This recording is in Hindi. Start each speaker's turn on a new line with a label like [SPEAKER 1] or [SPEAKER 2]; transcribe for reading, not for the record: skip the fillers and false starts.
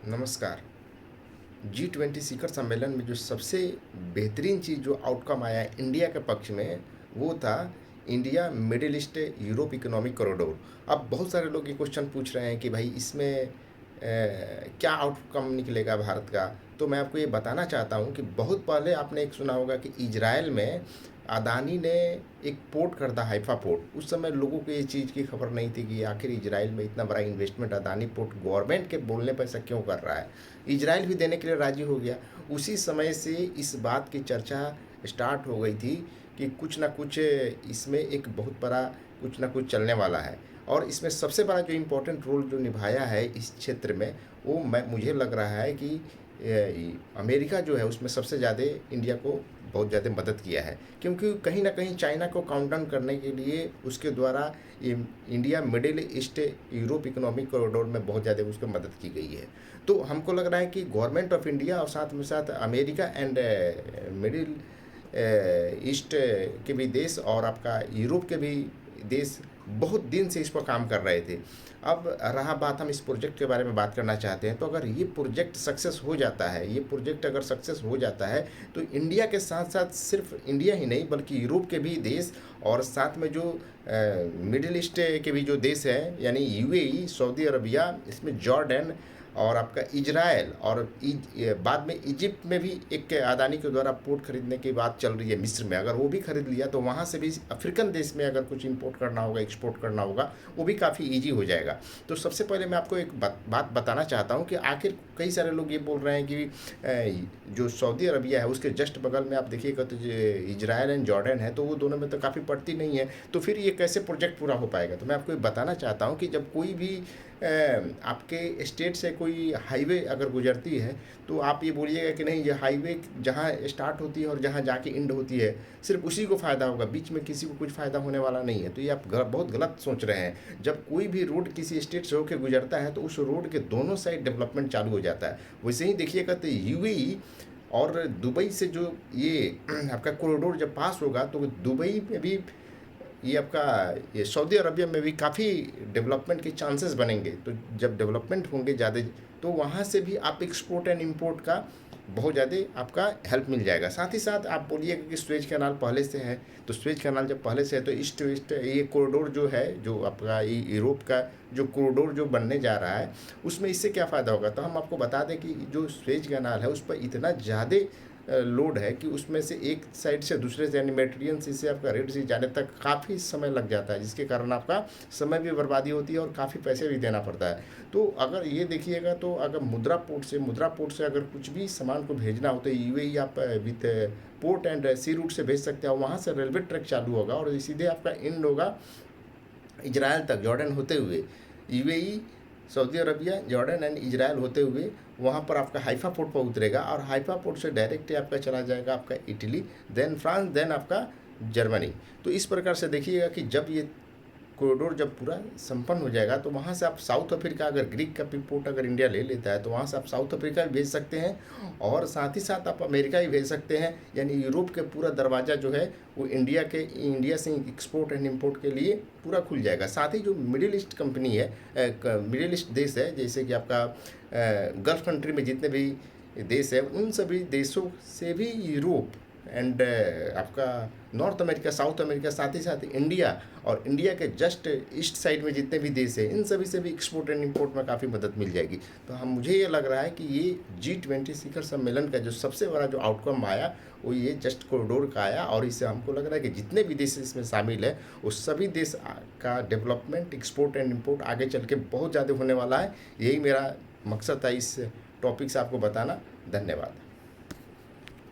[SPEAKER 1] नमस्कार। G20 शिखर सम्मेलन में जो सबसे बेहतरीन चीज़ जो आउटकम आया इंडिया के पक्ष में, वो था India middle east Europe economic corridor. अब बहुत सारे लोग ये क्वेश्चन पूछ रहे हैं कि भाई इसमें क्या आउटकम निकलेगा भारत का? तो मैं आपको ये बताना चाहता हूँ कि बहुत पहले आपने एक सुना होगा कि इज़राइल में अदानी ने एक पोर्ट खरीदा, हाइफा पोर्ट। उस समय लोगों को ये चीज़ की खबर नहीं थी कि आखिर इज़राइल में इतना बड़ा इन्वेस्टमेंट अदानी पोर्ट गवर्नमेंट के बोलने पर ऐसा क्यों कर रहा है। इज़राइल भी देने के लिए राज़ी हो गया। उसी समय से इस बात की चर्चा स्टार्ट हो गई थी कि कुछ ना कुछ इसमें एक बहुत बड़ा कुछ ना कुछ चलने वाला है। और इसमें सबसे बड़ा जो इम्पोर्टेंट रोल जो निभाया है इस क्षेत्र में, वो मुझे लग रहा है कि अमेरिका जो है उसमें सबसे ज़्यादा इंडिया को बहुत ज़्यादा मदद किया है, क्योंकि कहीं ना कहीं चाइना को काउंट डाउन करने के लिए उसके द्वारा India middle east Europe economic corridor में बहुत ज़्यादा उसको मदद की गई है। तो हमको लग रहा है कि गवर्नमेंट ऑफ इंडिया और साथ में साथ अमेरिका एंड मिडिल ईस्ट के भी देश और आपका यूरोप के भी देश बहुत दिन से इस पर काम कर रहे थे। अब रहा बात, हम इस प्रोजेक्ट के बारे में बात करना चाहते हैं। तो अगर ये प्रोजेक्ट सक्सेस हो जाता है, ये प्रोजेक्ट अगर सक्सेस हो जाता है, तो इंडिया के साथ साथ सिर्फ इंडिया ही नहीं बल्कि यूरोप के भी देश और साथ में जो मिडिल ईस्ट के भी जो देश हैं, यानी यूएई, सऊदी अरबिया, इसमें जॉर्डन और आपका इजराइल और बाद में इजिप्ट में भी एक अदानी के द्वारा पोर्ट खरीदने की बात चल रही है। मिस्र में अगर वो भी खरीद लिया तो वहाँ से भी अफ्रीकन देश में अगर कुछ इंपोर्ट करना होगा, एक्सपोर्ट करना होगा, वो भी काफ़ी ईजी हो जाएगा। तो सबसे पहले मैं आपको एक बात बताना चाहता हूँ कि आखिर कई सारे लोग ये बोल रहे हैं कि जो सऊदी अरबिया है उसके जस्ट बगल में आप देखिएगा तो इजराइल एंड जॉर्डन है, तो वो दोनों में तो काफ़ी पड़ती नहीं है। तो फिर ये कैसे प्रोजेक्ट पूरा हो पाएगा? तो मैं आपको ये बताना चाहता हूँ कि जब कोई भी आपके स्टेट से कोई हाईवे अगर गुजरती है, तो आप ये बोलिएगा कि नहीं, ये हाईवे जहाँ स्टार्ट होती है और जहाँ जाके एंड होती है सिर्फ उसी को फ़ायदा होगा, बीच में किसी को कुछ फ़ायदा होने वाला नहीं है। तो ये आप बहुत गलत सोच रहे हैं। जब कोई भी रोड किसी स्टेट से होकर गुजरता है तो उस रोड के दोनों साइड डेवलपमेंट चालू हो जाता है। वैसे ही देखिएगा तो यूएई और दुबई से जो ये आपका कॉरिडोर जब पास होगा तो दुबई में भी ये आपका ये सऊदी अरबिया में भी काफ़ी डेवलपमेंट के चांसेस बनेंगे। तो जब डेवलपमेंट होंगे ज़्यादा, तो वहाँ से भी आप एक्सपोर्ट एंड इंपोर्ट का बहुत ज़्यादा आपका हेल्प मिल जाएगा। साथ ही साथ आप बोलिएगा कि स्वेज कैनाल पहले से है, तो स्वेज कैनाल जब पहले से है तो ईस्ट वेस्ट ये कॉरिडोर जो है, जो आपका यूरोप का जो कॉरिडोर जो बनने जा रहा है, उसमें इससे क्या फ़ायदा होगा? तो हम आपको बता दें कि जो स्वेज कैनाल है उस पर इतना ज़्यादा लोड है कि उसमें से एक साइड से दूसरे से यानी मेटेरियल से आपका रेड सी जाने तक काफ़ी समय लग जाता है, जिसके कारण आपका समय भी बर्बादी होती है और काफ़ी पैसे भी देना पड़ता है। तो अगर ये देखिएगा तो अगर मुद्रा पोर्ट से अगर कुछ भी सामान को भेजना हो तो यूएई आप with port and sea route से भेज सकते हैं। वहाँ से रेलवे ट्रैक चालू होगा और सीधे आपका एंड होगा इजराइल तक, जॉर्डन होते हुए UAE, Saudi Arabia, Jordan and Israel होते हुए वहाँ पर आपका हाइफा पोर्ट पर उतरेगा और हाइफा पोर्ट से डायरेक्ट ही आपका चला जाएगा आपका इटली, देन फ्रांस, देन आपका जर्मनी। तो इस प्रकार से देखिएगा कि जब ये कॉरिडोर जब पूरा संपन्न हो जाएगा तो वहाँ से आप साउथ अफ्रीका, अगर ग्रीक का भी पोर्ट अगर इंडिया ले लेता है तो वहाँ से आप साउथ अफ्रीका भी भेज सकते हैं और साथ ही साथ आप अमेरिका भी भेज सकते हैं। यानी यूरोप के पूरा दरवाज़ा जो है वो इंडिया से एक्सपोर्ट एंड इम्पोर्ट के लिए पूरा खुल जाएगा। साथ ही जो मिडिल ईस्ट कंपनी है, मिडिल ईस्ट देश है, जैसे कि आपका गल्फ कंट्री में जितने भी देश है, उन सभी देशों से भी यूरोप एंड आपका नॉर्थ अमेरिका, साउथ अमेरिका, साथ ही साथ इंडिया और इंडिया के जस्ट ईस्ट साइड में जितने भी देश हैं, इन सभी से भी एक्सपोर्ट एंड इंपोर्ट में काफ़ी मदद मिल जाएगी। तो मुझे ये लग रहा है कि ये G20 शिखर सम्मेलन का जो सबसे बड़ा जो आउटकम आया वो ये जस्ट कॉरिडोर का आया और इससे हमको लग रहा है कि जितने भी देश इसमें शामिल है उस सभी देश का डेवलपमेंट, एक्सपोर्ट एंड इम्पोर्ट आगे चल के बहुत ज़्यादा होने वाला है। यही मेरा मकसद था इस टॉपिक से आपको बताना। धन्यवाद।